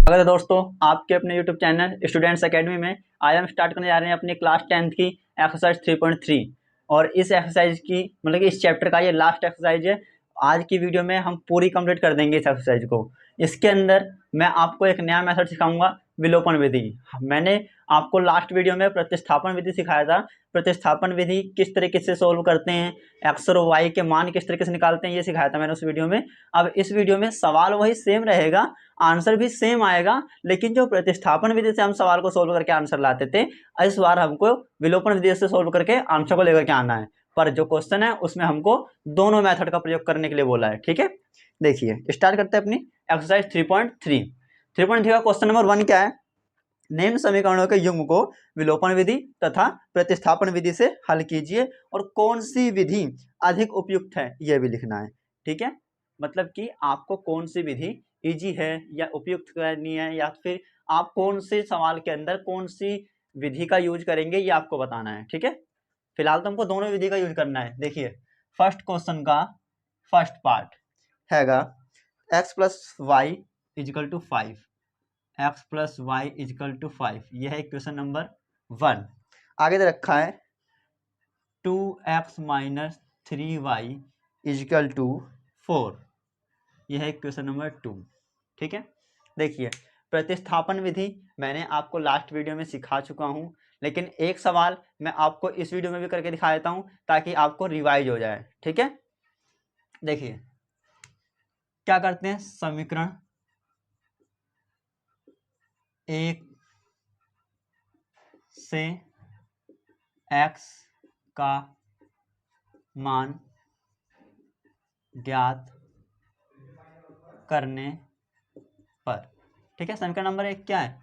अगर दोस्तों आपके अपने YouTube चैनल स्टूडेंट्स एकेडमी में आज हम स्टार्ट करने जा रहे हैं अपनी क्लास 10th की एक्सरसाइज 3.3 और इस एक्सरसाइज की मतलब कि इस चैप्टर का ये लास्ट एक्सरसाइज है। आज की वीडियो में हम पूरी कंप्लीट कर देंगे इस एक्सरसाइज को। इसके अंदर मैं आपको एक नया मेथड सिखाऊंगा, विलोपन विधि। मैंने आपको लास्ट वीडियो में प्रतिस्थापन विधि सिखाया था। प्रतिस्थापन विधि किस तरीके से सोल्व करते हैं, एक्स और वाई के मान किस तरीके से निकालते हैं, ये सिखाया था मैंने उस वीडियो में। अब इस वीडियो में सवाल वही सेम रहेगा, आंसर भी सेम आएगा, लेकिन जो प्रतिस्थापन विधि से हम सवाल को सोल्व करके आंसर लाते थे, इस बार हमको विलोपन विधि से सोल्व करके आंसर को लेकर के आना है। पर जो क्वेश्चन है उसमें हमको दोनों मेथड का प्रयोग करने के लिए बोला है। ठीक है, देखिए स्टार्ट करते हैं अपनी एक्सरसाइज 3.3। 3.3 का क्वेश्चन नंबर 1 क्या है? निम्न समीकरणों के युग्म को विलोपन विधि तथा प्रतिस्थापन विधि से हल कीजिए और कौन सी विधि अधिक उपयुक्त है यह भी लिखना है। ठीक है, मतलब कि आपको कौन सी विधि इजी है या उपयुक्त करनी है, या फिर आप कौन से सवाल के अंदर कौन सी विधि का यूज करेंगे ये आपको बताना है। ठीक है, फिलहाल तो हमको दोनों विधि का यूज करना है। देखिए फर्स्ट क्वेश्चन का फर्स्ट पार्ट हैगा x plus Y is equal to 5, X plus Y is equal to 5, यह है क्वेश्चन नंबर 1। आगे दे रखा है 2x minus 3y is equal to 4, यह है क्वेश्चन नंबर 2। ठीक है, देखिए प्रतिस्थापन विधि मैंने आपको लास्ट वीडियो में सिखा चुका हूं, लेकिन एक सवाल मैं आपको इस वीडियो में भी करके दिखा देता हूं ताकि आपको रिवाइज हो जाए। ठीक है, देखिए क्या करते हैं, समीकरण 1 से x का मान ज्ञात करने पर। ठीक है, समीकरण नंबर 1 क्या है,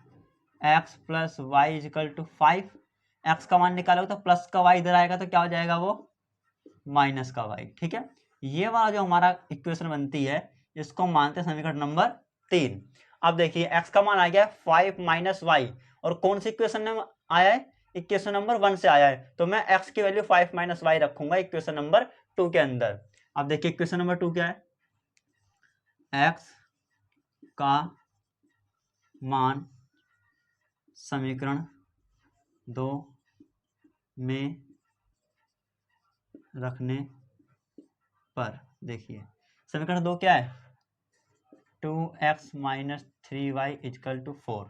x plus Y is equal to 5। X का मान निकालोगे तो प्लस का y इधर आएगा तो क्या हो जाएगा, वो माइनस का y। ठीक है, ये वाला जो हमारा इक्वेशन बनती है इसको मानते हैं समीकरण नंबर 3। अब देखिए x का मान आ गया 5 माइनस वाई, और कौन सी इक्वेशन में आया है, इक्वेशन नंबर 1 से आया है, तो मैं x की वैल्यू 5 माइनस वाई रखूंगा इक्वेशन नंबर 2 के अंदर। अब देखिए इक्वेशन नंबर 2 क्या है, x का मान समीकरण 2 में रखने पर। देखिए समीकरण 2 क्या है, 2x minus 3y is equal to 4।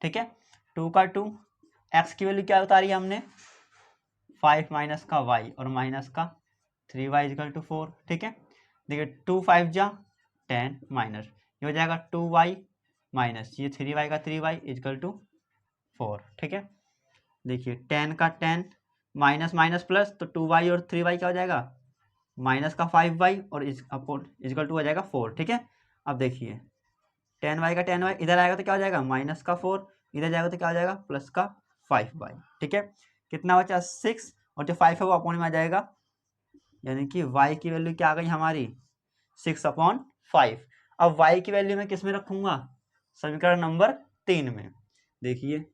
ठीक है, 2 का 2, x की वैल्यू क्या उतारी है हमने, 5 माइनस का y और माइनस का 3y इजकल टू 4। ठीक है, देखिए 2 5 जा 10 माइनस, ये हो जाएगा 2y माइनस ये 3y का 3y इजकल टू 4। ठीक है, देखिए 10 का 10 माइनस माइनस प्लस, तो 2y और 3y क्या हो जाएगा, माइनस का 5y और इजकल टू हो जाएगा 4। ठीक है, अब देखिए 10y का 10y इधर आएगा तो क्या हो जाएगा, माइनस का 4, इधर जाएगा तो क्या हो जाएगा, प्लस का 5y। ठीक है, कितना बचा 6, और जो 5 है वो अपॉन में आ जाएगा, यानी कि y की वैल्यू क्या आ गई हमारी 6/5। अब y की वैल्यू मैं किस में रखूंगा, समीकरण नंबर 3 में। देखिए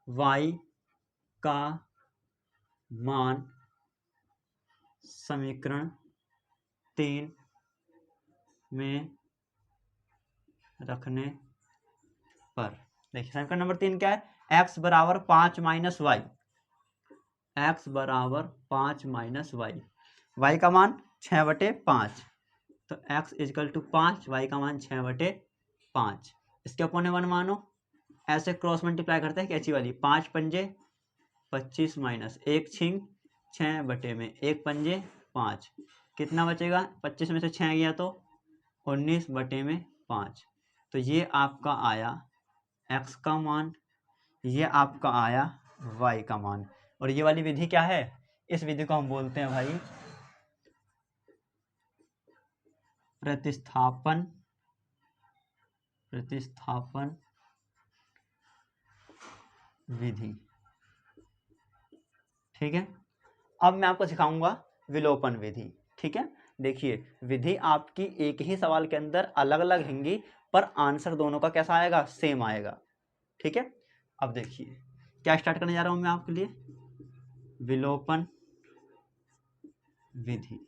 y का मान समीकरण 3 में रखने पर। देखिए समीकरण नंबर 3 क्या है, x बराबर 5 माइनस वाई, एक्स बराबर 5 माइनस वाई, वाई का मान 6/5, तो x इजकल टू 5, वाई का मान 6/5, इसके अपॉन 1 मानो। ऐसे क्रॉस मल्टीप्लाई करते हैं कैची वाली, 5 पंजे 25 माइनस 1 छिंग 6/1 कितना बचेगा, 25 में से 6 गया तो 19/5। तो ये आपका आया x का मान, ये आपका आया y का मान। और ये वाली विधि क्या है, इस विधि को हम बोलते हैं भाई प्रतिस्थापन विधि। ठीक है, अब मैं आपको सिखाऊंगा विलोपन विधि। ठीक है, देखिए विधि आपकी एक ही सवाल के अंदर अलग अलग होंगी, पर आंसर दोनों का कैसा आएगा, सेम आएगा। ठीक है, अब देखिए क्या स्टार्ट करने जा रहा हूं मैं आपके लिए, विलोपन विधि।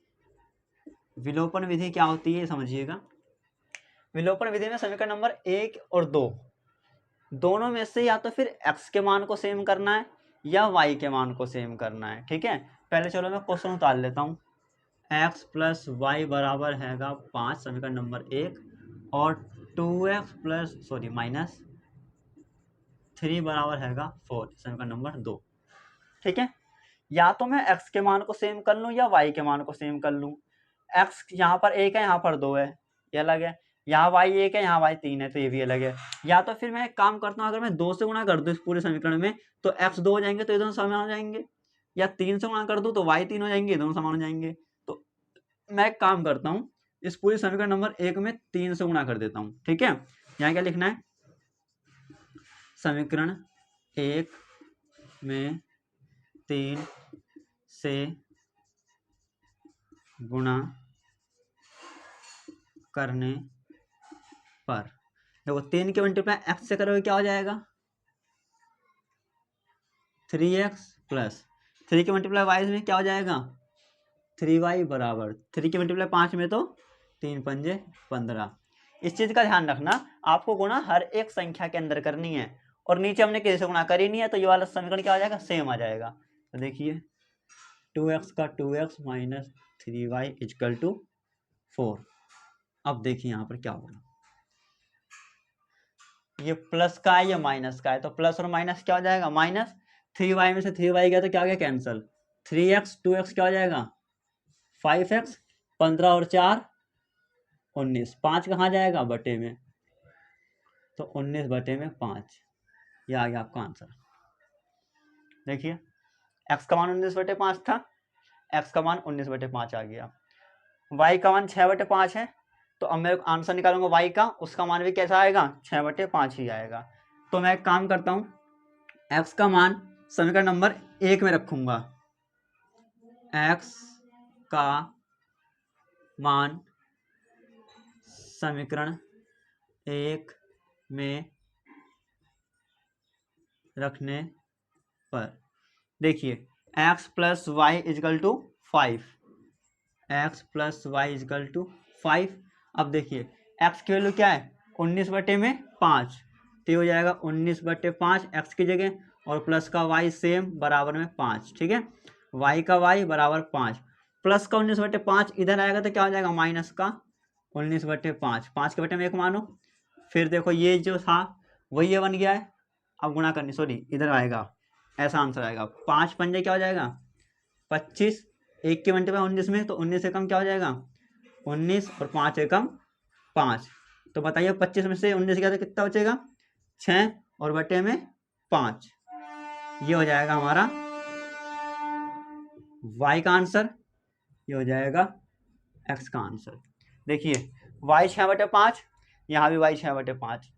विलोपन विधि क्या होती है समझिएगा। विलोपन विधि में समीकरण नंबर 1 और 2 दोनों में से या तो फिर x के मान को सेम करना है या y के मान को सेम करना है। ठीक है, पहले चलो मैं क्वेश्चन उतार लेता हूँ। x प्लस वाई बराबर हैगा 5, समीकरण नंबर 1, और 2x प्लस माइनस 3 बराबर हैगा 4, समीकरण नंबर 2। ठीक है, या तो मैं x के मान को सेम कर लूँ या y के मान को सेम कर लूँ। x यहाँ पर 1 है, यहाँ पर 2 है, ये अलग है। यहाँ y 1 है, यहाँ y 3 है, तो ये भी अलग है। या तो फिर मैं एक काम करता हूँ, अगर मैं 2 से गुणा कर दूँ इस पूरे समीकरण में तो x 2 हो जाएंगे, तो ये दोनों समान हो जाएंगे। या 3 से गुणा कर दूँ तो y 3 हो जाएंगे, ये दोनों समान हो जाएंगे। तो मैं एक काम करता हूँ, इस पूरे समीकरण नंबर 1 में 3 से गुणा कर देता हूँ। ठीक है, यहाँ क्या लिखना है, समीकरण 1 में 3 से गुणा करने पर, देखो 3 के मल्टीप्लाई x से करोगे क्या हो जाएगा, 3x प्लस 3 के मल्टीप्लाई y में क्या हो जाएगा, 3y बराबर 3 के मल्टीप्लाई 5 में तो 3 पंजे 15। इस चीज का ध्यान रखना, आपको गुणा हर एक संख्या के अंदर करनी है, और नीचे हमने किसी से गुणा करी नहीं है, तो ये वाला समीकरण क्या हो जाएगा, सेम आ जाएगा। तो देखिए 2x का 2x minus 3y equal to 4। अब देखिए यहाँ पर क्या होगा, ये प्लस का है, ये माइनस का है, तो प्लस और माइनस क्या हो जाएगा, माइनस। 3y में से 3y गया तो क्या हो गया, कैंसल। 3x 2x क्या हो जाएगा, 5x, 15 और 4 19, 5 कहाँ जाएगा, बटे में, तो 19 बटे में 5, ये आ गया आपका आंसर। देखिए x का मान 19 बटे 5 था, x का मान 19 बटे 5 आ गया। y का मान 6 बटे 5 है, तो अब मैं आंसर निकालूंगा y का, उसका मान भी कैसा आएगा, 6 बटे 5 ही आएगा। तो मैं एक काम करता हूँ, x का मान समीकरण नंबर 1 में रखूंगा, x का मान समीकरण 1 में रखने पर देखिए x plus Y is equal to 5, x plus Y is equal to 5। अब देखिए x की वैल्यू क्या है, 19 बटे में 5, तो ये हो जाएगा 19 बटे 5 x की जगह, और प्लस का y सेम बराबर में 5। ठीक है, y का y बराबर 5, प्लस का 19 बटे 5 इधर आएगा तो क्या हो जाएगा, माइनस का 19 बटे 5, 5 के बटे में 1 मानो। फिर देखो ये जो था वही ये बन गया है, अब गुणा करनी, इधर आएगा, ऐसा आंसर आएगा। 5 पंजे क्या हो जाएगा, 25, 1 के मल्टीप्लाई 19 में, तो 19 एकम क्या हो जाएगा, 19, और 5 एकम 5। तो बताइए 25 में से 19 गया तो कितना बचेगा, 6, और बटे में 5, ये हो जाएगा हमारा y का आंसर, ये हो जाएगा x का आंसर। देखिए y 6 बटे 5, यहाँ भी y 6 बटे 5,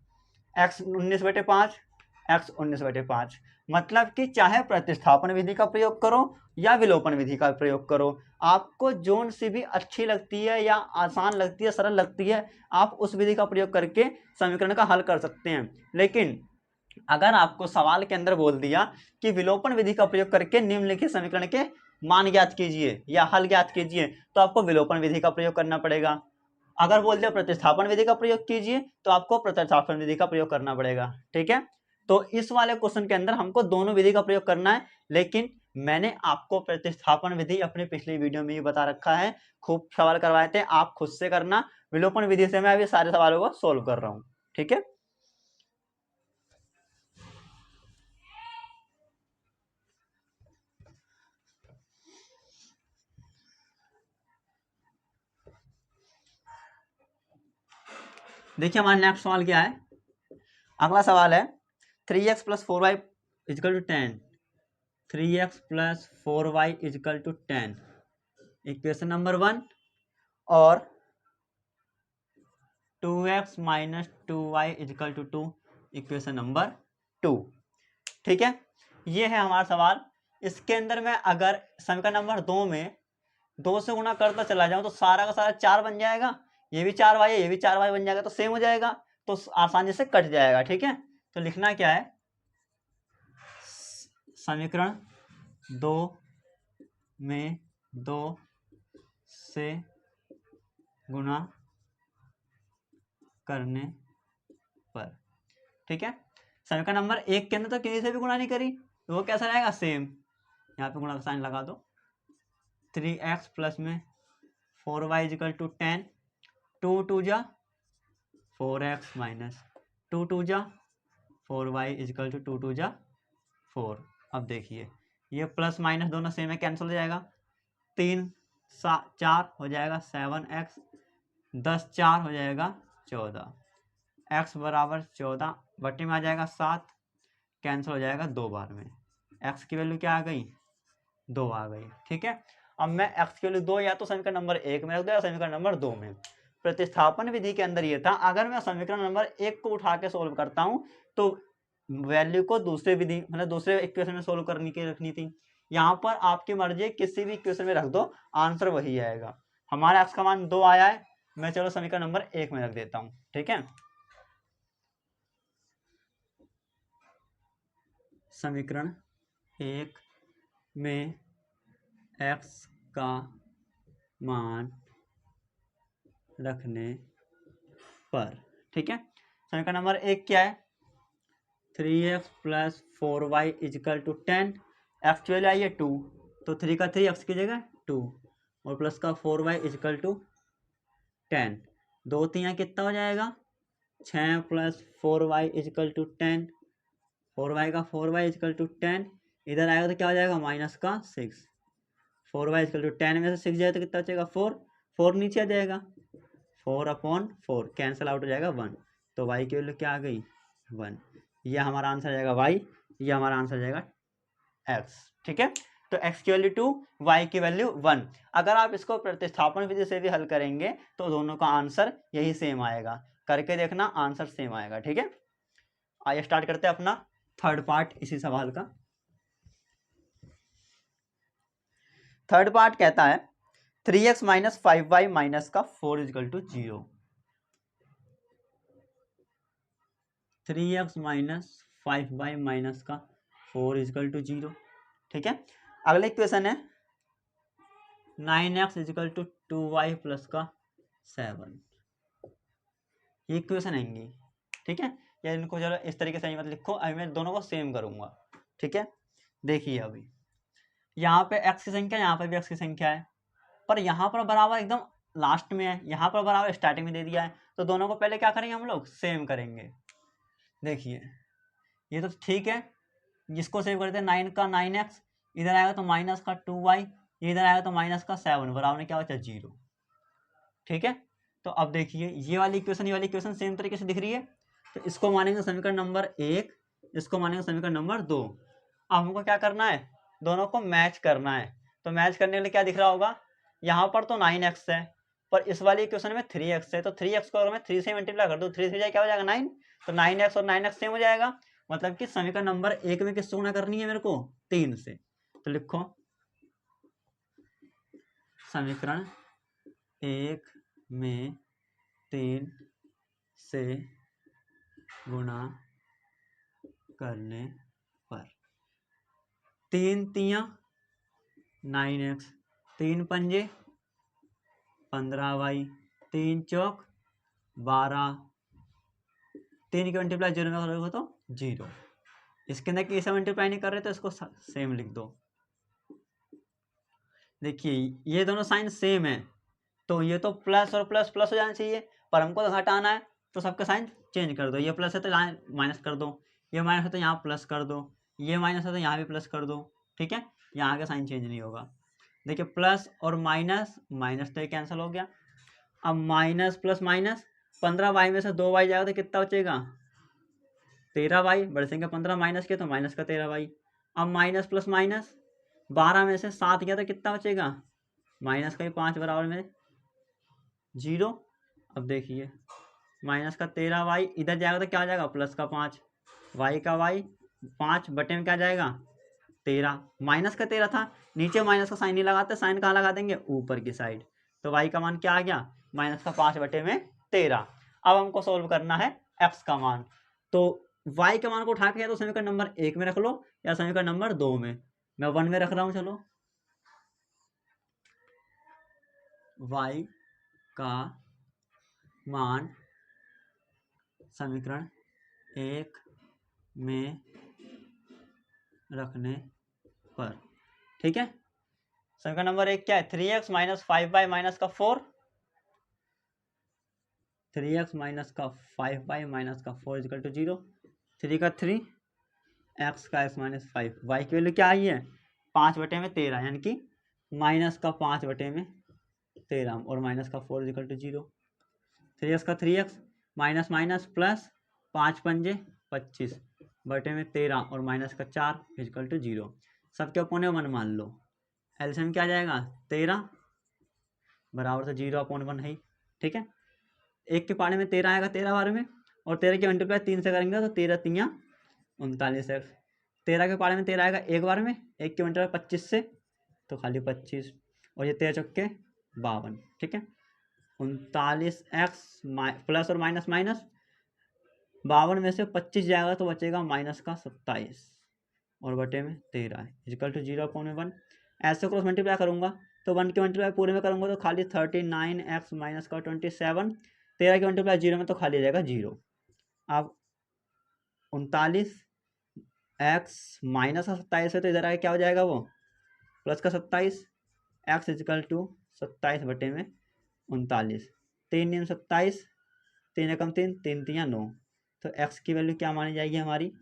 x 19 बटे 5, x 19 बटे 5। मतलब कि चाहे प्रतिस्थापन विधि का प्रयोग करो या विलोपन विधि का प्रयोग करो, आपको जोन सी भी अच्छी लगती है या आसान लगती है, सरल लगती है, आप उस विधि का प्रयोग करके समीकरण का हल कर सकते हैं। लेकिन अगर आपको सवाल के अंदर बोल दिया कि विलोपन विधि का प्रयोग करके निम्नलिखित समीकरण के मान ज्ञात कीजिए या हल ज्ञात कीजिए, तो आपको विलोपन विधि का प्रयोग करना पड़ेगा। अगर बोल दिया प्रतिस्थापन विधि का प्रयोग कीजिए, तो आपको प्रतिस्थापन विधि का प्रयोग करना पड़ेगा। ठीक है, तो इस वाले क्वेश्चन के अंदर हमको दोनों विधि का प्रयोग करना है, लेकिन मैंने आपको प्रतिस्थापन विधि अपने पिछली वीडियो में ही बता रखा है, खूब सवाल करवाए थे, आप खुद से करना। विलोपन विधि से मैं अभी सारे सवालों को सोल्व कर रहा हूँ। ठीक है, देखिए हमारा नेक्स्ट सवाल क्या है। अगला सवाल है 3x plus 4y is equal to 10, 3x plus 4y is equal to 10, equation number 1, और 2x minus 2y is equal to 2, equation number 2। ठीक है, ये है हमारा सवाल। इसके अंदर मैं अगर समीकरण नंबर 2 में 2 से गुणा करता चला जाऊं तो सारा का सारा 4 बन जाएगा, ये भी 4y है, ये भी 4y बन जाएगा, तो सेम हो जाएगा, तो आसानी से कट जाएगा। ठीक है, तो लिखना क्या है, समीकरण 2 में 2 से गुणा करने पर। ठीक है, समीकरण नंबर 1 के अंदर तो किसी से भी गुणा नहीं करी, तो वो कैसा रहेगा, सेम। यहाँ पे गुणा का साइन लगा दो, 3x प्लस में 4y इजिकल टू 10, 2 2 जा 4x माइनस 2 2 जा 4y इजिकल टू 2 2 जा 4। अब देखिए ये प्लस माइनस दोनों सेम है, कैंसिल हो जाएगा, 3 4 हो जाएगा 7x, 10 4 हो जाएगा 14, x बराबर 14 बटे में आ जाएगा 7, कैंसिल हो जाएगा 2 बार में, x की वैल्यू क्या आ गई, 2 आ गई। ठीक है, अब मैं x की वैल्यू 2 या तो समीकरण नंबर 1 में रख दो या समीकरण नंबर 2 में। प्रतिस्थापन विधि के अंदर ये था, अगर मैं समीकरण नंबर 1 को उठा के सोल्व करता हूँ तो वैल्यू को दूसरे विधि मतलब दूसरे इक्वेशन में सोल्व करने की रखनी थी। यहाँ पर आपकी मर्जी, किसी भी इक्वेशन में रख दो, आंसर वही आएगा। हमारा x का मान 2 आया है, मैं चलो समीकरण नंबर 1 में रख देता हूँ। ठीक है, समीकरण 1 में x का मान रखने पर, ठीक है, समीकरण नंबर 1 क्या है, 3x plus 4y is equal to 10, x की वैल्यू आई है 2, तो 3 का 3 x की जगह 2 और प्लस का 4y इजिकल टू 10, 2 3 कितना हो जाएगा 6 plus 4y is equal to 10, 4y का 4y इजिकल टू 10, इधर आएगा तो क्या हो जाएगा माइनस का 6, 4y इजिकल टू 10 में से 6 जाए तो कितना बचेगा 4, 4 नीचे आ जाएगा, 4/4 कैंसिल आउट हो जाएगा 1, तो y की वैल्यू क्या आ गई 1। यह हमारा आंसर जाएगा y, यह हमारा आंसर जाएगा x। ठीक है, तो x की वैल्यू 2, y की वैल्यू 1। अगर आप इसको प्रतिस्थापन विधि से भी हल करेंगे तो दोनों का आंसर यही सेम आएगा, करके देखना आंसर सेम आएगा। ठीक है, आइए स्टार्ट करते हैं अपना थर्ड पार्ट इसी सवाल का। थर्ड पार्ट कहता है 3x माइनस 5y माइनस का 4 is equal to 0, 3x minus 5y minus का 4 इजिकल टू 0। ठीक है, अगले इक्वेशन है 9x is equal to 2y plus का 7, ये इक्वेशन आएंगी। ठीक है, या इनको चलो इस तरीके से मत लिखो, अभी मैं दोनों को सेम करूंगा। ठीक है, देखिए अभी यहाँ पे x की संख्या, यहाँ पे भी x की संख्या है, पर यहाँ पर बराबर एकदम लास्ट में है, यहाँ पर बराबर स्टार्टिंग में दे दिया है, तो दोनों को पहले क्या करेंगे हम लोग सेम करेंगे। देखिए ये तो ठीक है, जिसको सेव करते हैं 9 का 9x, इधर आएगा तो माइनस का 2y, इधर आएगा तो माइनस का 7, बराबर में क्या बचा 0। ठीक है, तो अब देखिए ये वाली इक्वेशन सेम तरीके से दिख रही है, तो इसको मानेंगे समीकरण नंबर 1, इसको मानेंगे समीकरण नंबर 2। अब हमको क्या करना है, दोनों को मैच करना है। तो मैच करने के लिए क्या दिख रहा होगा, यहाँ पर तो 9x है, पर इस वाली इक्वेशन में 3x है, तो 3x को अगर मैं 3 से मल्टीप्लाई कर दूँ, 3 से क्या हो जाएगा 9, तो 9x और 9x सेम हो जाएगा। मतलब कि समीकरण नंबर 1 में किससे गुणा करनी है मेरे को 3 से, तो लिखो समीकरण 1 में 3 से गुणा करने पर 3 तियां 9x, 3 पंजे 15y, 3 चौक 12, 3 की मल्टीप्लाई 0 में करोगे तो 0। इसके अंदर कैसे मल्टीप्लाई नहीं कर रहे तो इसको सेम लिख दो। देखिए ये दोनों साइन सेम है, तो ये तो प्लस और प्लस प्लस हो जाना चाहिए, पर हमको तो घटाना है, तो सबका साइन चेंज कर दो। ये प्लस है तो यहाँ माइनस कर दो, ये माइनस है तो यहाँ प्लस कर दो, ये माइनस है तो यहाँ भी प्लस कर दो। ठीक है, यहाँ का साइन चेंज नहीं होगा। देखिए प्लस और माइनस, माइनस तो ये कैंसिल हो गया। अब माइनस प्लस माइनस, 15y में से 2y जाएगा तो कितना बचेगा 13y, बड़े संख्या 15 माइनस किया तो माइनस का 13y। अब माइनस प्लस माइनस, 12 में से 7 गया तो कितना बचेगा माइनस का ही 5, बराबर में 0। अब देखिए माइनस का 13y इधर जाएगा तो क्या हो जाएगा प्लस का 5, y का y 5 बटे में क्या जाएगा 13, माइनस का 13 था, नीचे माइनस का साइन नहीं लगाते, साइन कहाँ लगा देंगे ऊपर की साइड, तो y का मान क्या आ गया माइनस का 5 बटे में 13। अब हमको सोल्व करना है x का मान, तो y के मान को उठा के या तो समीकरण नंबर 1 में रख लो या समीकरण नंबर 2 में, मैं 1 में रख रहा हूँ। चलो y का मान समीकरण 1 में रखने पर। ठीक है, समीकरण नंबर 1 क्या है, 3x माइनस 5y माइनस का 4, 3x माइनस का 5y माइनस का 4 इजिकल टू 0, 3 का 3, x का x माइनस 5, y की वैल्यू क्या आई है 5/13, यानी कि माइनस का 5/13 और माइनस का 4 इजिकल टू 0, 3x का 3x माइनस माइनस प्लस 5×5 = 25/13 और माइनस का 4 इजिकल टू 0। सबके अपॉन 1 मान लो, एलसीएम क्या आ जाएगा 13 बराबर तो 0/1 है। ठीक है, एक के पारे में 13 आएगा 13 बार में, और 13 की मल्टीप्लाई 3 से करेंगे तो 13 3 39x। 13 के पारे में 13 आएगा एक बार में, एक की मल्टीप्लाई 25 से तो खाली 25, और ये 13 चौके 52। ठीक है, 39x प्लस और माइनस माइनस 52 में से 25 जाएगा तो बचेगा माइनस का 27 और बटे में 13 इजिकल टू 0/1। ऐसे क्रॉस मल्टीप्लाई करूंगा तो 1 की मल्टीप्लाई पूरे में करूंगा तो खाली 39x माइनस का 27, 13 की मल्टीप्लाई 0 में तो खाली जाएगा 0। अब 39x माइनस का 27 है तो इधर आगे क्या हो जाएगा वो प्लस का 27, x इजिकल टू 27 बटे में 39, 3 × 27, 3 × 3, 3 × 9, तो x की वैल्यू क्या मानी जाएगी हमारी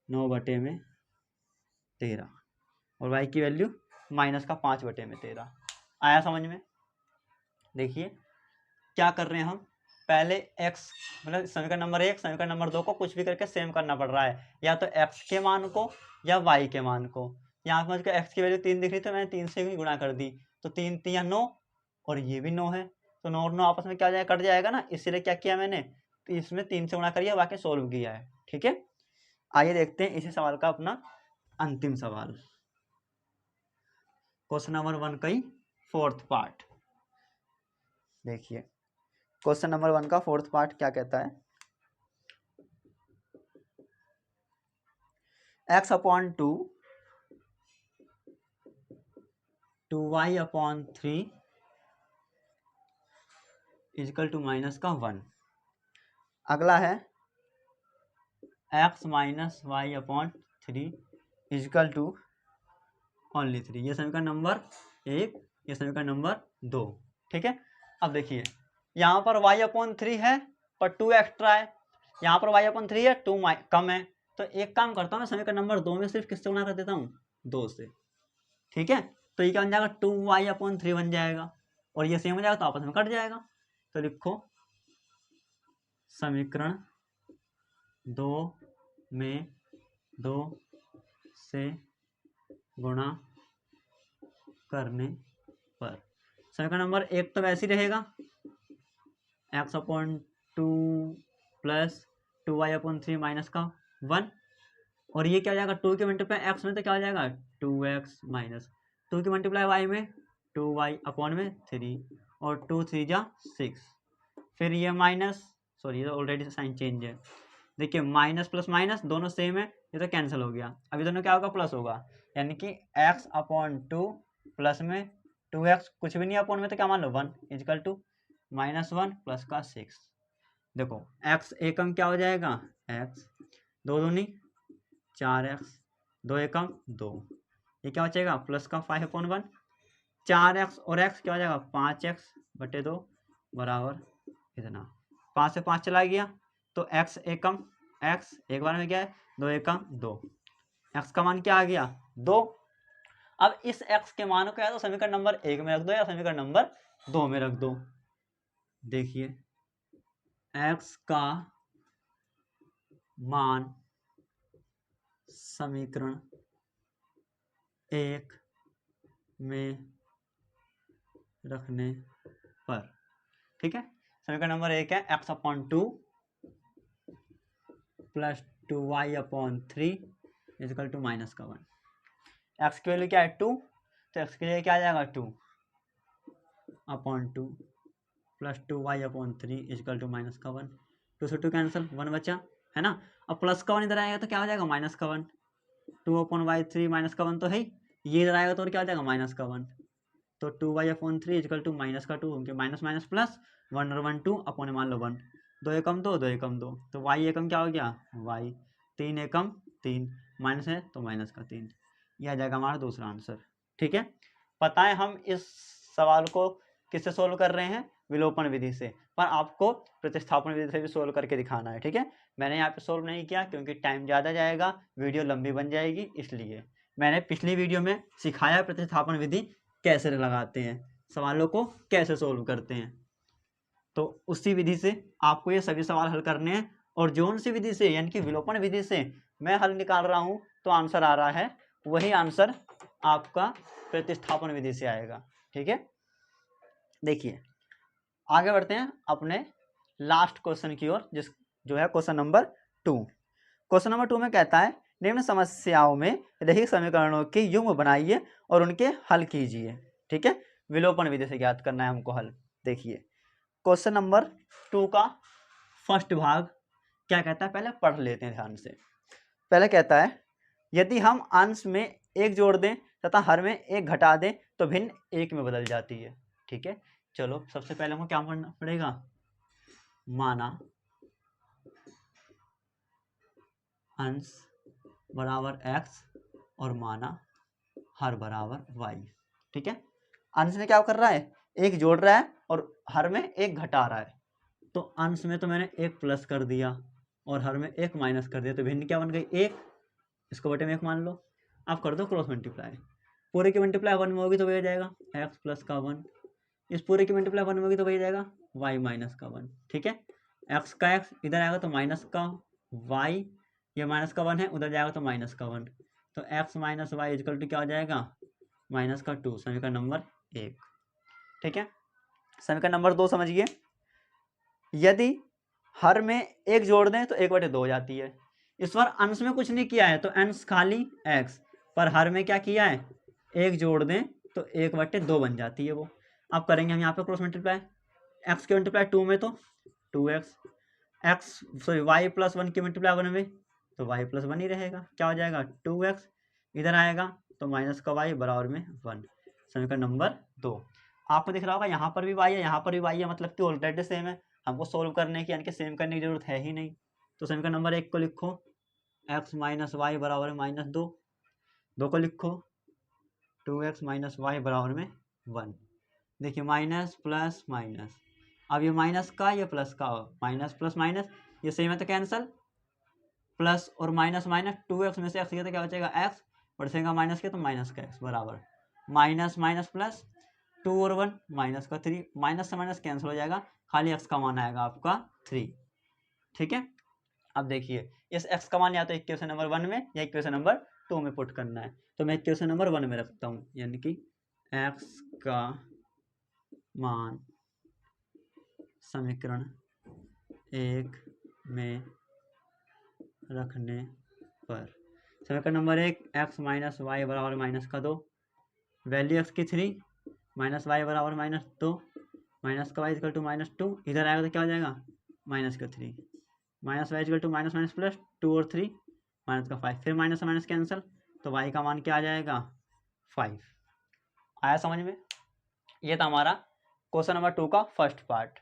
9/13 और y की वैल्यू माइनस का 5/13। आया समझ में? देखिए क्या कर रहे हैं हम, पहले x मतलब समीकरण नंबर 1 समीकरण नंबर 2 को कुछ भी करके सेम करना पड़ रहा है, या तो x के मान को या y के मान को। यहाँ पर मुझको x की वैल्यू 3 दिख रही तो मैंने 3 से भी गुणा कर दी, तो 3 × 3 = 9 और ये भी 9 है, तो 9 और 9 आपस में क्या जाए कट जाएगा ना, इसीलिए क्या किया मैंने, तो इसमें 3 से गुणा करिए बाकी सोल्व किया है। ठीक है, आइए देखते हैं इसी सवाल का अपना अंतिम सवाल, क्वेश्चन नंबर 1 का ही 4th पार्ट। देखिए क्वेश्चन नंबर 1 का 4th पार्ट क्या कहता है, x/2 2y/3 is equal to minus का 1। अगला है x minus y/3 is equal to only 3। ये समीकरण नंबर 1, ये समीकरण नंबर 2। ठीक है, अब देखिए यहाँ पर y/3 है पर 2 एक्स्ट्रा है, यहाँ पर y/3 है 2 कम है, तो एक काम करता हूँ मैं समीकरण नंबर 2 में सिर्फ किससे गुणा कर देता हूँ 2 से। ठीक है, तो ये क्या बन जाएगा 2y/3 बन जाएगा, और ये सेम हो जाएगा तो आपस में कट जाएगा। तो लिखो समीकरण 2 में 2 से गुणा करने पर समीकरण नंबर 1 तो वैसे ही रहेगा x/2 प्लस 2y/3 माइनस का 1, और ये क्या हो जाएगा 2 की मल्टीप्लाई x में तो क्या हो जाएगा 2x माइनस 2 की मल्टीप्लाई y में 2y/3 और 2 3 जा 6, फिर ये माइनस, सॉरी ये तो ऑलरेडी साइन चेंज है। देखिए माइनस प्लस माइनस दोनों सेम है, ये तो कैंसिल हो गया, अभी दोनों क्या होगा प्लस होगा, यानी कि x/2 प्लस में 2x कुछ भी नहीं अपॉन में तो क्या मान लो 1 इजिकल टू -1 प्लस का 6। देखो x एकम क्या हो जाएगा x 2 दूनी 4x 2 एकम 2, ये क्या बचेगा प्लस का 5/1, 4x और x क्या हो जाएगा 5x/2 बराबर इतना, 5 से 5 चला गया तो x एकम x एक बार में क्या है 2 एकम 2, x का मान क्या आ गया 2। अब इस x के मान को या तो समीकरण नंबर 1 में रख दो या समीकरण नंबर 2 में रख दो। देखिए x का मान समीकरण 1 में रखने पर, ठीक है, समीकरण नंबर 1 है x/2 plus 2y/3 is equal to -1। x की वैल्यू क्या है 2, तो x के लिए क्या आ जाएगा 2/2 प्लस 2y/3 इजिकल टू -1, 2 से 2 कैंसिल 1 बचा है ना। अब प्लस का 1 इधर आएगा तो क्या हो जाएगा -1, 2/3 -1 तो है ही, ये इधर आएगा तो और क्या हो जाएगा -1, तो 2y/3 इजिकल टू -2 क्योंकि माइनस माइनस प्लस 1 और 1 2 अपॉन मान लो 1, 2 एकम 2 2 एकम 2, तो y एकम क्या हो गया y 3 एकम 3, माइनस है तो माइनस का 3, यह आ जाएगा हमारा दूसरा आंसर। ठीक है, पता है हम इस सवाल को किससे सोल्व कर रहे हैं, विलोपन विधि से, पर आपको प्रतिस्थापन विधि से भी सोल्व करके दिखाना है। ठीक है, मैंने यहाँ पे सोल्व नहीं किया क्योंकि टाइम ज़्यादा जाएगा, वीडियो लंबी बन जाएगी, इसलिए मैंने पिछली वीडियो में सिखाया प्रतिस्थापन विधि कैसे लगाते हैं, सवालों को कैसे सोल्व करते हैं, तो उसी विधि से आपको ये सभी सवाल हल करने हैं। और जोन सी विधि से यानी कि विलोपन विधि से मैं हल निकाल रहा हूँ तो आंसर आ रहा है, वही आंसर आपका प्रतिस्थापन विधि से आएगा। ठीक है, देखिए आगे बढ़ते हैं अपने लास्ट क्वेश्चन की ओर, जो है क्वेश्चन नंबर 2। क्वेश्चन नंबर 2 में कहता है निम्न समस्याओं में रैखिक समीकरणों के युग्म बनाइए और उनके हल कीजिए। ठीक है, विलोपन विधि से ज्ञात करना है हमको हल। देखिए क्वेश्चन नंबर 2 का फर्स्ट भाग क्या कहता है, पहले पढ़ लेते हैं ध्यान से। पहले कहता है यदि हम अंश में एक जोड़ दें तथा हर में एक घटा दें तो भिन्न एक में बदल जाती है। ठीक है, चलो सबसे पहले हमको क्या करना पड़ेगा, माना अंश बराबर x और माना हर बराबर y। ठीक है, अंश में क्या कर रहा है, एक जोड़ रहा है और हर में एक घटा रहा है, तो अंश में तो मैंने एक प्लस कर दिया और हर में एक माइनस कर दिया, तो भिन्न क्या बन गई, एक, इसको बटे में एक मान लो। आप कर दो क्रॉस मल्टीप्लाई, पूरे की मल्टीप्लाई 1 में होगी तो वही जाएगा x प्लस का 1, इस पूरे की मल्टीप्लाई 1 में होगी तो वही जाएगा y माइनस का 1। ठीक है, x का x इधर आएगा तो माइनस का y, ये माइनस का 1 है, उधर जाएगा तो माइनस का 1, तो x minus Y is equal to क्या हो जाएगा, माइनस का 2, समीकरण नंबर 1। ठीक है, समीकरण नंबर 2 समझिए, यदि हर में एक जोड़ दें तो 1/2 हो जाती है। इस बार अंश में कुछ नहीं किया है तो अंश खाली x, पर हर में क्या किया है, एक जोड़ दें तो 1/2 बन जाती है वो। अब करेंगे हम यहाँ पे क्रॉस मल्टीप्लाई, x की मल्टीप्लाई 2 में तो 2x, y प्लस 1 की मल्टीप्लाई 1 में तो y प्लस 1 ही रहेगा, क्या हो जाएगा 2x, इधर आएगा तो माइनस का y बराबर में 1, समीकरण नंबर 2। आपको दिख रहा होगा यहाँ पर भी y है, यहाँ पर भी y है, मतलब कि ऑलरेडी सेम है, हमको सोल्व करने की यानी कि सेम करने की जरूरत है ही नहीं। तो समीकरण नंबर 1 को लिखो, x माइनस वाई बराबर में -2, 2 को लिखो 2x माइनस वाई बराबर में 1। देखिए माइनस प्लस माइनस, अब ये माइनस का ये प्लस का, माइनस प्लस माइनस ये सेम है तो कैंसल, प्लस और माइनस माइनस, 2x में से x गया तो क्या बचेगा x, बढ़ेगा माइनस के तो माइनस का x बराबर माइनस माइनस प्लस 2 और 1 माइनस का 3, माइनस से माइनस कैंसिल हो जाएगा, खाली x का मान आएगा आपका 3। ठीक है, अब देखिए इस x का मान या तो इक्वेशन नंबर 1 में या इक्वेशन नंबर 2 में पुट करना है, तो मैं इक्वेशन नंबर 1 में रखता हूँ, यानी कि x का मान समीकरण 1 में रखने पर, समीकरण नंबर 1 x माइनस वाई बराबर माइनस का 2, वैल्यू x की 3, माइनस वाई बराबर -2, माइनस का वाई इक्वल टू -2, इधर आएगा तो क्या हो जाएगा माइनस का 3, minus Y equal to minus minus plus 2 और 3 माइनस का 5, फिर माइनस माइनस कैंसिल, तो वाई का मान क्या आ जाएगा 5। आया समझ में, ये था हमारा क्वेश्चन नंबर 2 का फर्स्ट पार्ट।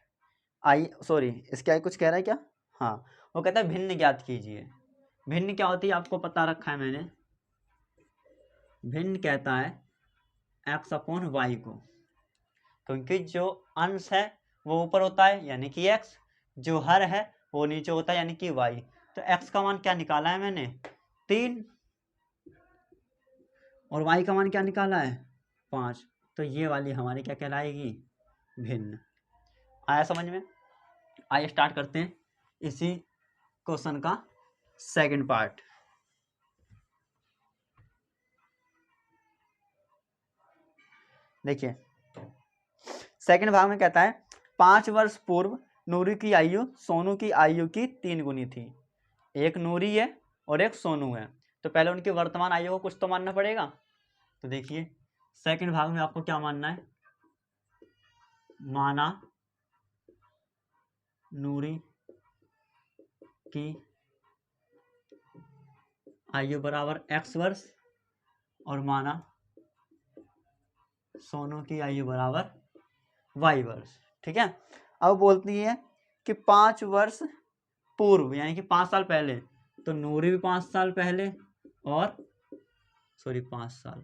इसके आगे कुछ कह रहा है क्या, हाँ वो कहता है भिन्न ज्ञात कीजिए। भिन्न क्या होती है आपको पता रखा है मैंने, भिन्न कहता है x अपॉन वाई को, क्योंकि जो अंश है वो ऊपर होता है यानी कि x, जो हर है वो नीचे होता है यानी कि y। तो x का मान क्या निकाला है मैंने 3 और y का मान क्या निकाला है 5, तो ये वाली हमारी क्या कहलाएगी भिन्न। आया समझ में, आइए स्टार्ट करते हैं इसी क्वेश्चन का सेकंड पार्ट। देखिए सेकंड भाग में कहता है 5 वर्ष पूर्व नूरी की आयु सोनू की आयु की 3 गुनी थी। एक नूरी है और एक सोनू है, तो पहले उनकी वर्तमान आयु को कुछ तो मानना पड़ेगा। तो देखिए सेकंड भाग में आपको क्या मानना है, माना नूरी की आयु बराबर x वर्ष और माना सोनू की आयु बराबर y वर्ष। ठीक है, अब बोलती है कि 5 वर्ष पूर्व यानी कि 5 साल पहले तो नूरी भी 5 साल पहले और 5 साल,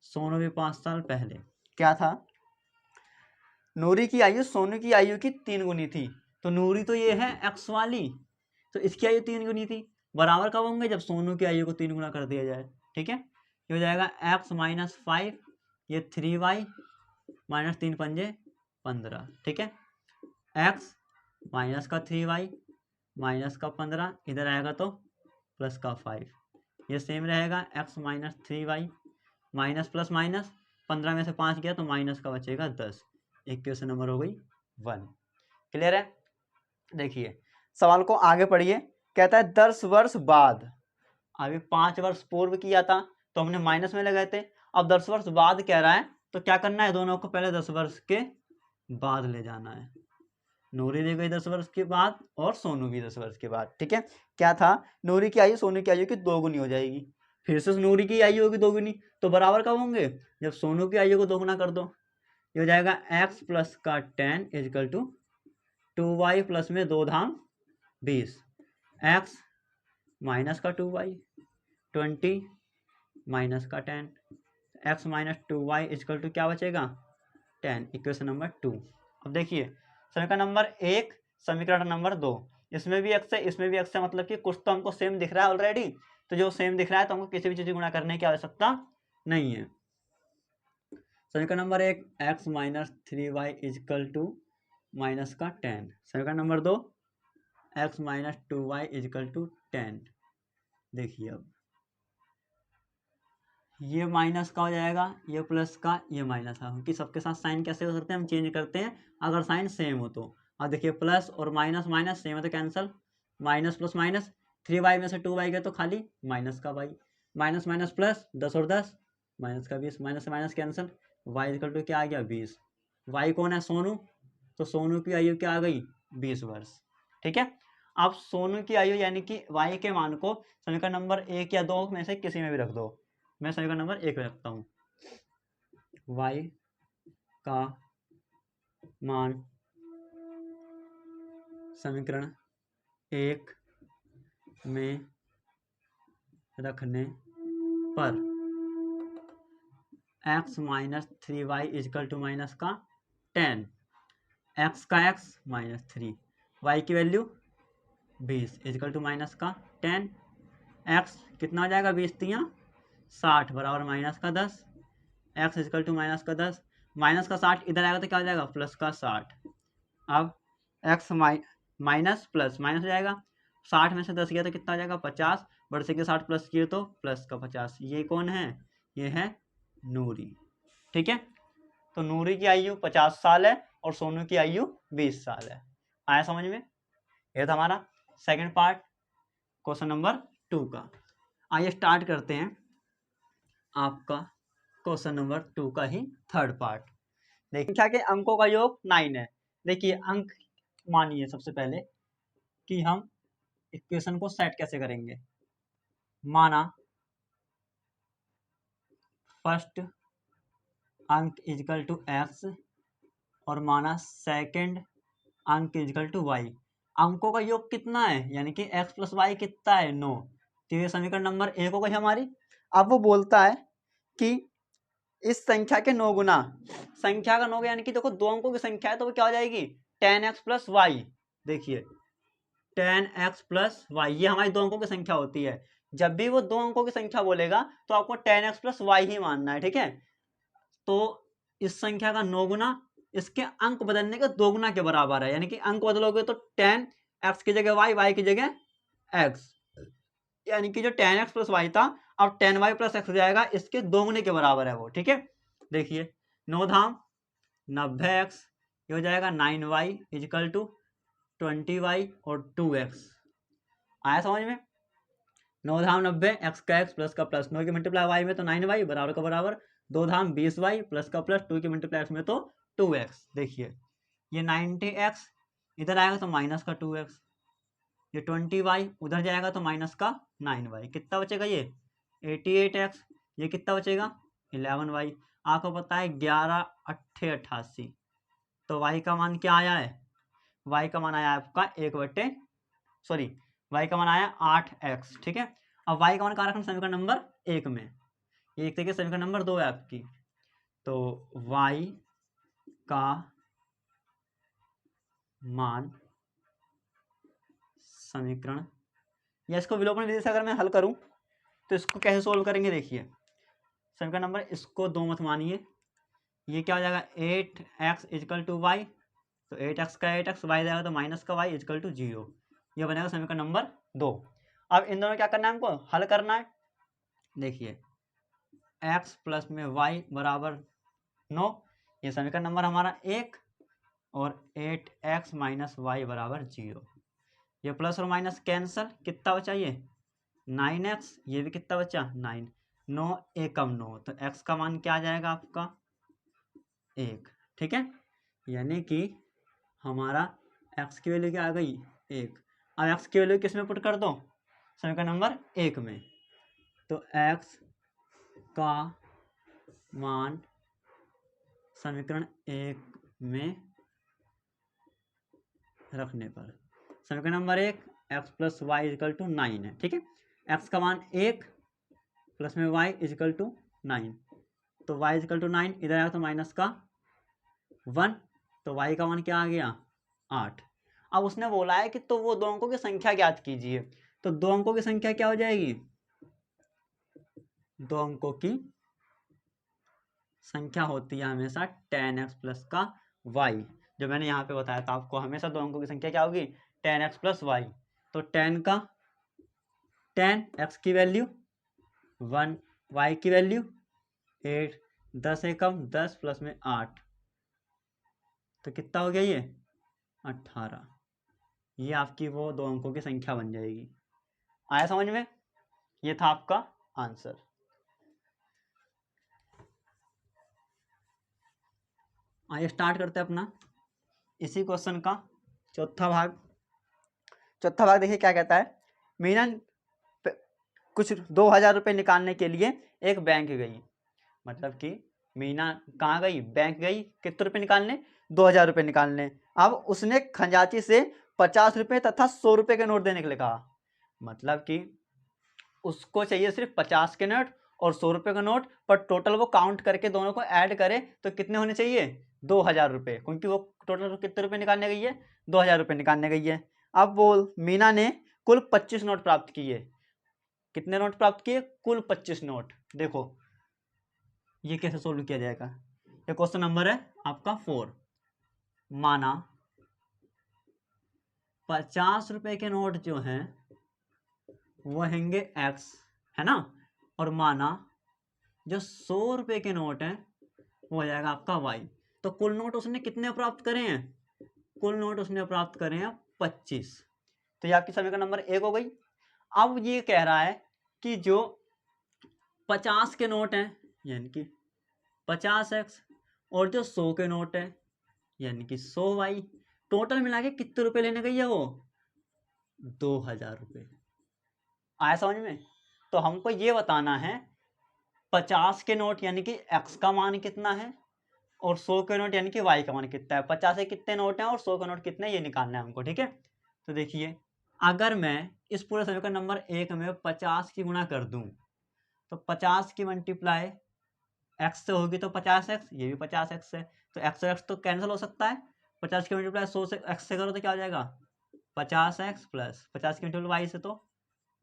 सोनू भी 5 साल पहले। क्या था, नूरी की आयु सोनू की आयु की 3 गुनी थी। तो नूरी तो ये है x वाली, तो इसकी आयु 3 गुनी थी। बराबर कब होंगे, जब सोनू की आयु को 3 गुना कर दिया जाए। ठीक है, ये हो जाएगा x माइनस 5, ये 3y माइनस 3 पंजे 15। ठीक है, x माइनस का 3y माइनस का 15, इधर आएगा तो प्लस का 5, ये सेम रहेगा। x minus 3y minus plus minus 15 में से 5 गया तो माइनस का बचेगा 10। इक्वेशन नंबर हो गई 1। क्लियर है। देखिए सवाल को आगे पढ़िए। कहता है 10 वर्ष बाद, अभी 5 वर्ष पूर्व किया था तो हमने माइनस में लगाए थे, अब 10 वर्ष बाद कह रहा है तो क्या करना है, दोनों को पहले 10 वर्ष के बाद ले जाना है। नूरी दी गई 10 वर्ष के बाद और सोनू भी 10 वर्ष के बाद। ठीक है, क्या था, नूरी की आयु सोनू की आयु की 2 गुनी हो जाएगी। फिर से नूरी की आयु होगी 2 गुनी, तो बराबर कब होंगे, जब सोनू की आयु को 2 गुना कर दो। ये हो जाएगा x प्लस का 10 इजकल टू 2y प्लस में 2 धाम 20, x माइनस का 2y 20 माइनस का 10, x minus 2y is equal to क्या बचेगा 10। Equation number 2। अब देखिए समीकरण नंबर 1, समीकरण नंबर 2, इसमें भी x है इसमें भी x है, मतलब कि कुछ तो हमको सेम दिख रहा है ऑलरेडी। तो जो सेम दिख रहा है तो हमको किसी भी चीज गुणा करने की आवश्यकता नहीं है। समीकरण number 1 x minus 3y is equal to minus का 10। समीकरण number 2 x minus 2y is equal to 10। देखिए अब ये माइनस का हो जाएगा, ये प्लस का, ये माइनस का, क्योंकि सबके साथ साइन कैसे हो सकते हैं, हम चेंज करते हैं अगर साइन सेम हो तो। अब देखिए प्लस और माइनस माइनस सेम है तो cancel, minus plus minus 3y में से 2y गया तो खाली माइनस का y, माइनस माइनस प्लस 10 और 10 माइनस का 20, माइनस से minus cancel, y equal to क्या आ गया 20। y कौन है, सोनू, तो सोनू की आयु क्या आ गई 20 वर्ष। ठीक है, अब सोनू की आयु यानी कि y के मान को समीकरण नंबर 1 या 2 में से किसी में भी रख दो। मैं समीकरण नंबर 1 में रखता हूँ, y का मान समीकरण 1 में रखने पर x minus 3y is equal to minus का 10, x का x माइनस 3, y की वैल्यू 20 इजकल टू माइनस का 10, x कितना हो जाएगा 20 तियाँ 60 बराबर माइनस का 10, x इजकल टू माइनस का 10, माइनस का 60 इधर आएगा तो क्या हो जाएगा प्लस का 60। अब x माइनस प्लस माइनस हो जाएगा, 60 में से 10 गया तो कितना हो जाएगा 50, बढ़ से 60 प्लस किए तो प्लस का 50। ये कौन है, ये है नूरी। ठीक है, तो नूरी की आयु 50 साल है और सोनू की आयु 20 साल है। आया समझ में। यह था हमारा सेकंड पार्ट क्वेश्चन नंबर 2 का। आइए स्टार्ट करते हैं आपका क्वेश्चन नंबर 2 का ही थर्ड पार्ट। देखिए संख्या के अंकों का योग 9 है। देखिए अंक मानिए सबसे पहले कि हम इक्वेशन को सेट कैसे करेंगे। माना फर्स्ट अंक इजकल टू x और माना सेकंड अंक इजकल टू y। अंकों का योग कितना है, यानी कि x प्लस वाई कितना है 9। तो ये समीकरण नंबर 1 हो गई हमारी। अब वो बोलता है कि इस संख्या के 9 गुना, संख्या का 9 यानी कि देखो 2 अंकों की संख्या है तो वो क्या हो जाएगी 10x प्लस वाई। देखिए 10x प्लस वाई ये हमारी 2 अंकों की संख्या होती है। जब भी वो 2 अंकों की संख्या बोलेगा तो आपको 10x प्लस वाई ही मानना है। ठीक है, तो इस संख्या का 9 गुना इसके अंक बदलने के 2 गुना के बराबर है, यानी कि अंक बदलोगे तो 10x की जगह y की जगह x, यानी कि जो 10x प्लस वाई था अब 10y प्लस x हो जाएगा, इसके 2 गुने के बराबर है वो। ठीक है, देखिए 9 धाम 90x, ये हो जाएगा 9y इजकल टू 20y और 2x। आया समझ में। 9 धाम 90, x का x प्लस का प्लस, 9 की मल्टीप्लाई y में तो 9y बराबर का बराबर, 2 धाम 20y प्लस का प्लस, 2 की मल्टीप्लाई x में तो 2x। देखिए ये 90x इधर आएगा तो माइनस का 2x, ये 20y उधर जाएगा तो माइनस का 9y, कितना बचेगा ये 88x, ये कितना बचेगा 11y। आपको पता है 11 8 88, तो y का मान क्या आया है, y का मान आया आपका 1/, y का मान आया 8x, ठीक है। अब y का मान कहाँ रखना, समीकरण नंबर 1 में, ये एक तरीके समीकरण नंबर 2 है आपकी। तो y का मान समीकरण, या इसको विलोपन विधि से अगर मैं हल करूं तो इसको कैसे सोल्व करेंगे, देखिए समीकरण नंबर, इसको 2 मत मानिए, ये क्या हो जाएगा 8x इजकल टू वाई, तो 8x का 8x, वाई जाएगा तो माइनस का वाई इजकल टू 0, ये बनेगा समीकरण नंबर 2। अब इन दोनों क्या करना है, हमको हल करना है। देखिए x प्लस में y बराबर 9, ये समीकरण नंबर हमारा 1, और 8x माइनस वाई बराबर 0, ये प्लस और माइनस कैंसल, कितना बचा ये 9x, ये भी कितना बचा 9, 9 एकम 9, तो x का मान क्या आ जाएगा आपका 1, ठीक है। यानी कि हमारा x की वैल्यू क्या आ गई 1। अब x की वैल्यू किस में पुट कर दो, समीकरण नंबर 1 में, तो x का मान समीकरण 1 में रखने पर समीकरण number 1 x plus Y is equal to 9 है, ठीक है। x का मान 1 प्लस में y इजकल टू 9, तो y इजकल टू 9 इधर आया तो माइनस का 1, तो y का मान क्या आ गया 8। अब उसने बोला है कि तो वो दो अंकों की संख्या ज्ञात कीजिए, तो दो अंकों की संख्या क्या हो जाएगी, दो अंकों की संख्या होती है हमेशा tan x प्लस का y, जो मैंने यहाँ पे बताया था आपको, हमेशा दो अंकों की संख्या क्या होगी tan x प्लस y। तो tan x की वैल्यू 1, y की वैल्यू 8, 10 एकम 10 प्लस में 8, तो कितना हो गया ये 18, ये आपकी वो दो अंकों की संख्या बन जाएगी। आया समझ में, ये था आपका आंसर। आइए स्टार्ट करते हैं अपना इसी क्वेश्चन का चौथा भाग। चौथा भाग देखिए क्या कहता है, मीना कुछ 2000 रुपये निकालने के लिए एक बैंक गई, मतलब कि मीना कहाँ गई, बैंक गई, कितने रुपये निकालने 2000 रुपये निकालने। अब उसने खजांची से 50 रुपये तथा 100 रुपये के नोट देने के लिए कहा, मतलब कि उसको चाहिए सिर्फ 50 के नोट और 100 रुपये का नोट, पर टोटल वो काउंट करके दोनों को ऐड करे तो कितने होने चाहिए 2000 रुपये, क्योंकि वो टोटल कितने रुपये निकालने गई है 2000 रुपये निकालने गई है। अब वो मीना ने कुल 25 नोट प्राप्त किए, कितने नोट प्राप्त किए कुल 25 नोट। देखो ये कैसे सोल्व किया जाएगा, ये क्वेश्चन नंबर है आपका 4। माना 50 रुपए के नोट जो हैं वो हैंगे x, है ना, और माना जो 100 रुपए के नोट हैं वो हो जाएगा आपका y। तो कुल नोट उसने कितने प्राप्त करे हैं, कुल नोट उसने प्राप्त करे हैं 25, तो ये आपकी समीकरण नंबर 1 हो गई। अब ये कह रहा है कि जो 50 के नोट हैं यानी कि 50x, और जो 100 के नोट है यानी कि 100y, टोटल मिला के कितने रुपए लेने गई है वो 2000 रुपये। आया समझ में, तो हमको ये बताना है 50 के नोट यानी कि x का मान कितना है, और 100 के नोट यानी कि y का मान कितना है। 50 के कितने नोट हैं और 100 के नोट कितने, ये निकालना है हमको, ठीक है। तो देखिए अगर मैं इस पूरे समीकरण नंबर 1 में 50 की गुणा कर दूं, तो 50 की मल्टीप्लाई x से होगी तो 50x, ये भी 50x है, तो x और x तो कैंसिल हो सकता है। 50 की मल्टीप्लाई 100 से x से करो तो क्या हो जाएगा 50x प्लस 50 की मल्टीप्लाई y से तो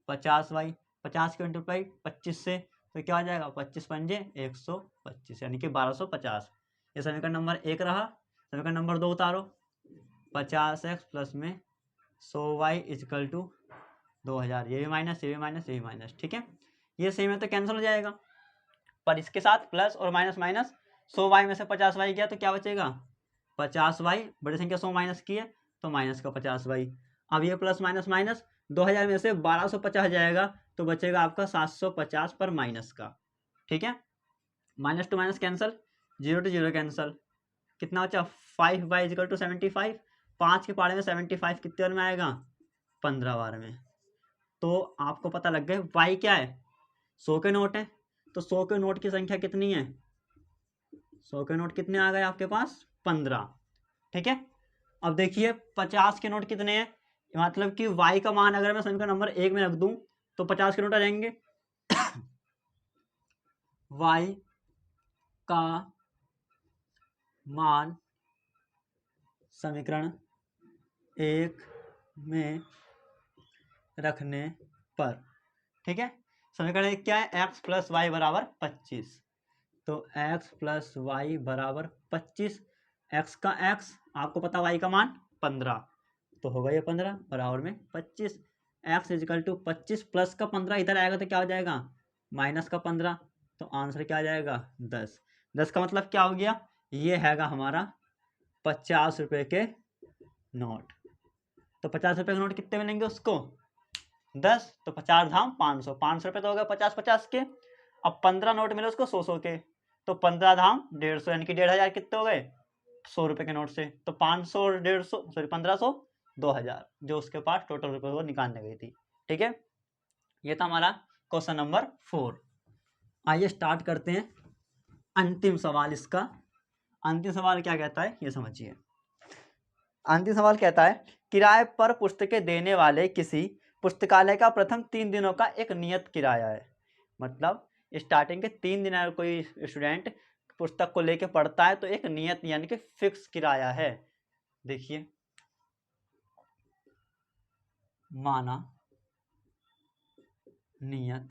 50y, 50 की मल्टीप्लाई 25 से तो क्या हो जाएगा 25 पंजे 125, यानी कि 1250। ये समीकरण नंबर 1 रहा। समीकरण नंबर 2 उतारो, 50x प्लस में 100y इजकल टू 2000, ये भी माइनस, ये भी माइनस, ये भी माइनस, ठीक है। ये सेम है तो कैंसिल हो जाएगा, पर इसके साथ प्लस और माइनस माइनस, 100y में से 50y गया तो क्या बचेगा 50y, बड़ी संख्या 100 माइनस की है तो माइनस का 50y। अब ये प्लस माइनस माइनस, 2000 में से 1250 जाएगा तो बचेगा आपका 750 पर माइनस का, ठीक है। Minus to minus cancel, 0 to 0 cancel, कितना बचा 5y इजिकल टू 75, 5 के पारे में 75 कितने बार में आएगा 15 बार में। तो आपको पता लग गया y क्या है 100 के नोट है, तो 100 के नोट की संख्या कितनी है, 100 के नोट कितने आ गए आपके पास 15, ठीक है। अब देखिए 50 के नोट कितने हैं, मतलब कि y का मान अगर मैं समीकरण नंबर 1 में रख दूं तो 50 के नोट आ जाएंगे। y का मान समीकरण 1 में रखने पर, ठीक है। समीकरण 1 क्या है, x प्लस वाई बराबर 25। तो x प्लस वाई बराबर 25, x का x आपको पता, y का मान 15, तो होगा ये 15 बराबर में 25। x इजिकल टू 25 प्लस का 15 इधर आएगा तो क्या हो जाएगा, माइनस का 15, तो आंसर क्या आ जाएगा 10। 10 का मतलब क्या हो गया, ये हैगा हमारा 50 रुपये के नोट। तो 50 रुपये के नोट कितने मिलेंगे उसको, 10, तो 50 धाम 500, 500 रुपये तो हो गए 50-50 के। अब 15 नोट मिले उसको 100-100 के, तो 15 धाम 150, यानी कि 1500 कितने हो गए 100 रुपये के नोट से। तो 500 और 150, सॉरी 1500 2000, जो उसके पास टोटल रुपये वो निकालने गई थी, ठीक है। ये था हमारा क्वेश्चन नंबर 4। आइए स्टार्ट करते हैं अंतिम सवाल इसका। अंतिम सवाल क्या कहता है ये समझिए। अंतिम सवाल कहता है, किराए पर पुस्तकें देने वाले किसी पुस्तकालय का प्रथम 3 दिनों का एक नियत किराया है। मतलब स्टार्टिंग के 3 दिन अगर कोई स्टूडेंट पुस्तक को लेके पढ़ता है तो एक नियत यानी कि फिक्स किराया है। देखिए, माना नियत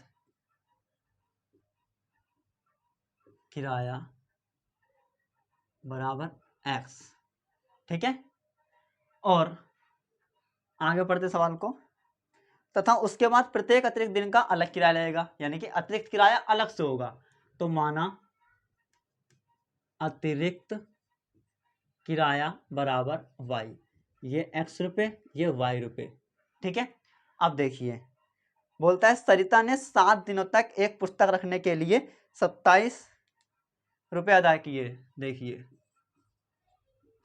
किराया बराबर x, ठीक है। और आगे पढ़ते सवाल को, तथा उसके बाद प्रत्येक अतिरिक्त दिन का अलग किराया लगेगा, यानी कि अतिरिक्त किराया अलग से होगा। तो माना अतिरिक्त किराया बराबर y, ये x रुपये ये y रुपये, ठीक है। अब देखिए, बोलता है सरिता ने 7 दिनों तक एक पुस्तक रखने के लिए 27 रुपये अदा किए। देखिए,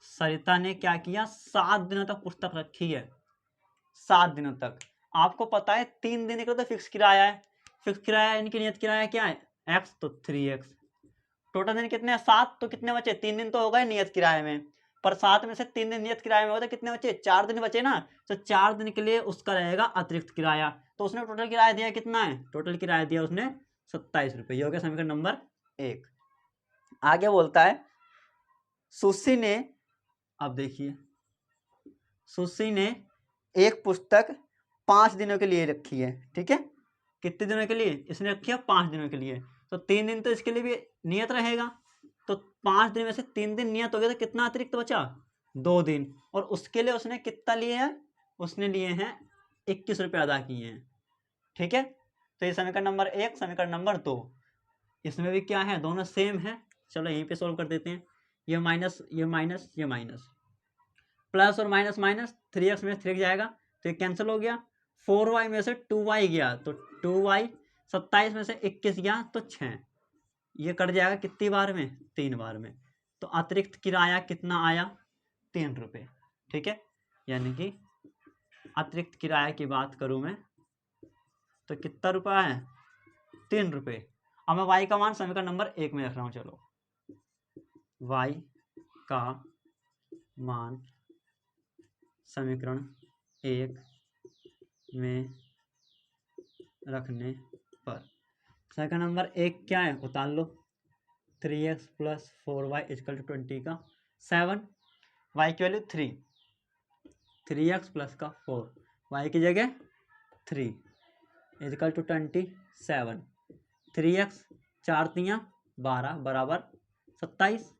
सरिता ने क्या किया, 7 दिनों तक पुस्तक रखी है, 7 दिनों तक। आपको पता है 3 दिन का तो फिक्स किराया है, फिक्स किराया इनकी नियत किराया क्या है x, तो 3x। टोटल दिन कितने हैं 7, तो कितने बचे 3 दिन तो हो गए नियत किराए में, पर 7 में से 3 दिन नियत किराए में होते कितने बचे 4 दिन बचे ना। तो 4 दिन के लिए उसका रहेगा अतिरिक्त किराया। तो उसने टोटल किराया दिया कितना है, टोटल किराया दिया उसने 27 रुपये। ये हो गया समीकरण नंबर 1। आगे बोलता है सुशी ने, अब देखिए, सुशी ने एक पुस्तक 5 दिनों के लिए रखी है, ठीक है। कितने दिनों के लिए इसने रखी है, 5 दिनों के लिए। तो 3 दिन तो इसके लिए भी नियत रहेगा, तो 5 दिन में से 3 दिन नियत हो गया, तो कितना अतिरिक्त बचा 2 दिन। और उसके लिए उसने कितना लिए हैं, उसने लिए हैं 21 रुपये अदा किए हैं, ठीक है। तो ये समीकरण नंबर 1, समीकरण नंबर 2, इसमें भी क्या है, दोनों सेम है। चलो यहीं पे सोल्व कर देते हैं। ये माइनस ये माइनस ये माइनस, प्लस और माइनस माइनस, 3x में 3 जाएगा तो ये कैंसिल हो गया। 4y में से 2y गया तो 2y, 27 में से 21 गया तो 6, ये कट जाएगा कितनी बार में, 3 बार में। तो अतिरिक्त किराया कितना आया 3 रुपये, ठीक है। यानी कि अतिरिक्त किराया की बात करूं मैं तो कितना रुपया है 3 रुपये। अब मैं y का मान समीकरण नंबर 1 में रख रहा हूं। चलो, y का मान समीकरण 1 में रखने पर, समीकरण नंबर 1 क्या है उतार लो, 3x plus 4y equal to 20 का 7, y की वैल्यू 3, 3x प्लस का 4, y की जगह 3 इक्वल टू 27, 3x 4 तियाँ 12 बराबर 27,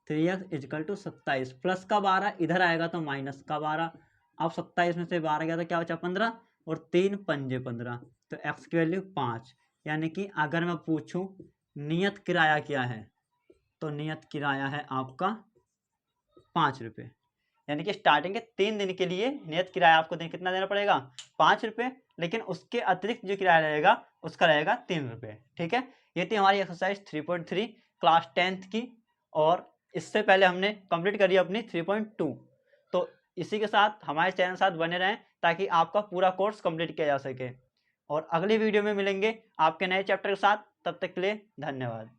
3x इक्वल टू 27 प्लस का 12 इधर आएगा तो माइनस का 12। अब 27 में से 12 गया तो क्या बचा 15, और 3 पंजे 15, तो x की वैल्यू 5। यानी कि अगर मैं पूछूं नियत किराया क्या है, तो नियत किराया है आपका 5 रुपये। यानी कि स्टार्टिंग के 3 दिन के लिए नियत किराया आपको कितना देना पड़ेगा 5 रुपये, लेकिन उसके अतिरिक्त जो किराया रहेगा उसका रहेगा 3 रुपये, ठीक है। ये थी हमारी एक्सरसाइज 3.3 क्लास 10th की, और इससे पहले हमने कंप्लीट करी अपनी 3.2। तो इसी के साथ हमारे चैनल साथ बने रहें ताकि आपका पूरा कोर्स कंप्लीट किया जा सके। और अगली वीडियो में मिलेंगे आपके नए चैप्टर के साथ, तब तक के लिए धन्यवाद।